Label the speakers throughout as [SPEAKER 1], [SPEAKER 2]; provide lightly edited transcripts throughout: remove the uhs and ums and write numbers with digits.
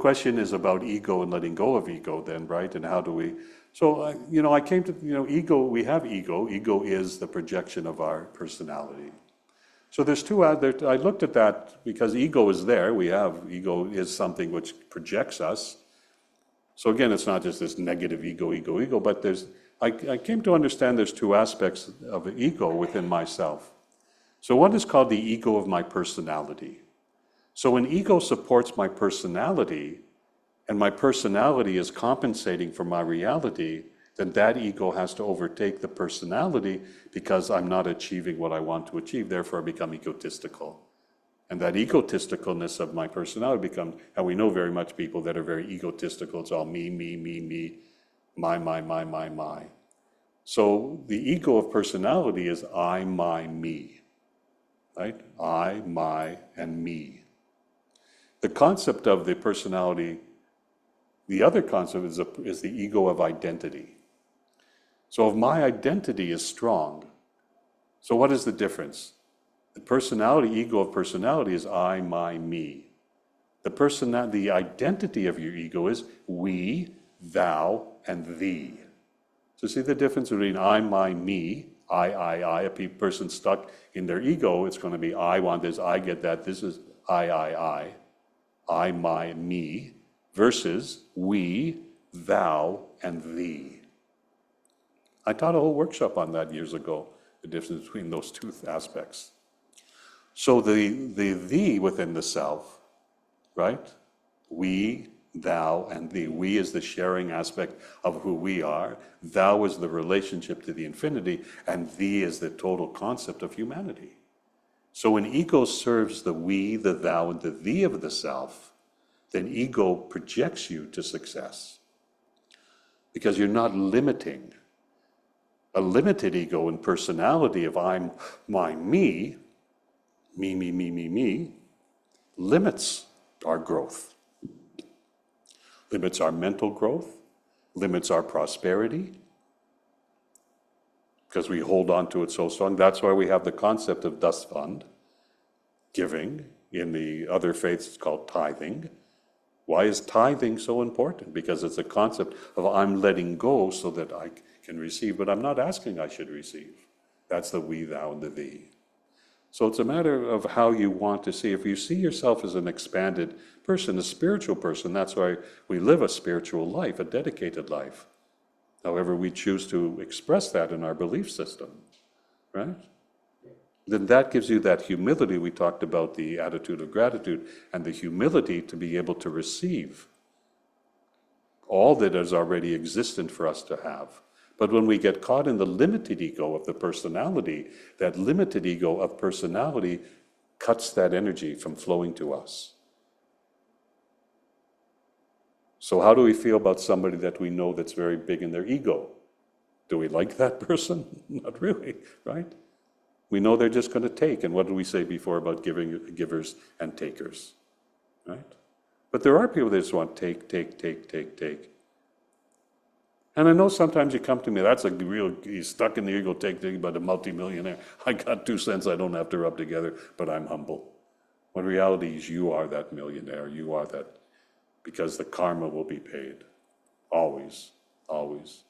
[SPEAKER 1] question is about ego and letting go of ego then, right? And how do we, so, I came to, ego, we have ego. Ego is the projection of our personality. So there's two out there. I looked at that because ego is there. Ego is something which projects us. So again, it's not just this negative ego, but I came to understand there's two aspects of ego within myself. So one is called the ego of my personality. So when ego supports my personality, and my personality is compensating for my reality, then that ego has to overtake the personality because I'm not achieving what I want to achieve. Therefore, I become egotistical. And that egotisticalness of my personality becomes, and we know very much people that are very egotistical. It's all me, my. So the ego of personality is I, my, me, right? I, my, and me. The concept of the personality, the other concept is the ego of identity. So if my identity is strong, so what is the difference? The ego of personality is I, my, me. The identity of your ego is we, thou, and thee. So see the difference between I, my, me, I. A person stuck in their ego, it's going to be I want this, I get that, this is I, my, me, versus we, thou, and thee. I taught a whole workshop on that years ago, the difference between those two aspects. So the thee within the self, right? We, thou, and thee. We is the sharing aspect of who we are. Thou is the relationship to the infinity, and thee is the total concept of humanity. So when ego serves the we, the thou, and the thee of the self, then ego projects you to success. Because you're not limiting. A limited ego and personality of I'm, my, me, limits our growth. Limits our mental growth, limits our prosperity, because we hold on to it so strong. That's why we have the concept of dust fund, giving. In the other faiths, it's called tithing. Why is tithing so important? Because it's a concept of I'm letting go so that I can receive, but I'm not asking I should receive. That's the we, thou, and the thee. So it's a matter of how you want to see. If you see yourself as an expanded person, a spiritual person, that's why we live a spiritual life, a dedicated life. However, we choose to express that in our belief system, right? Then that gives you that humility. We talked about the attitude of gratitude and the humility to be able to receive all that is already existent for us to have. But when we get caught in the limited ego of the personality, that limited ego of personality cuts that energy from flowing to us. So how do we feel about somebody that we know that's very big in their ego? Do we like that person? Not really, right? We know they're just going to take. And what did we say before about givers and takers, right? But there are people that just want take. And I know sometimes you come to me, that's a real, he's stuck in the ego, take, but a multimillionaire. I got 2 cents I don't have to rub together, but I'm humble. When reality is you are that millionaire, you are that, because the karma will be paid. Always, always.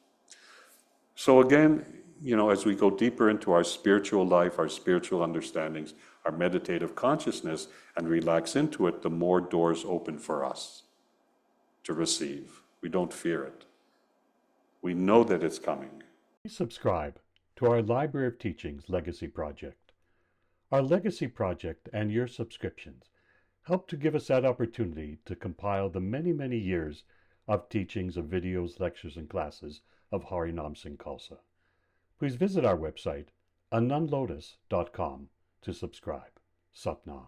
[SPEAKER 1] So again, as we go deeper into our spiritual life, our spiritual understandings, our meditative consciousness, and relax into it, the more doors open for us to receive. We don't fear it. We know that it's coming.
[SPEAKER 2] Please subscribe to our Library of Teachings Legacy Project. Our Legacy Project and your subscriptions help to give us that opportunity to compile the many, many years of teachings of videos, lectures, and classes of Harinam Singh Khalsa. Please visit our website, anandlotus.com, to subscribe. Satnam.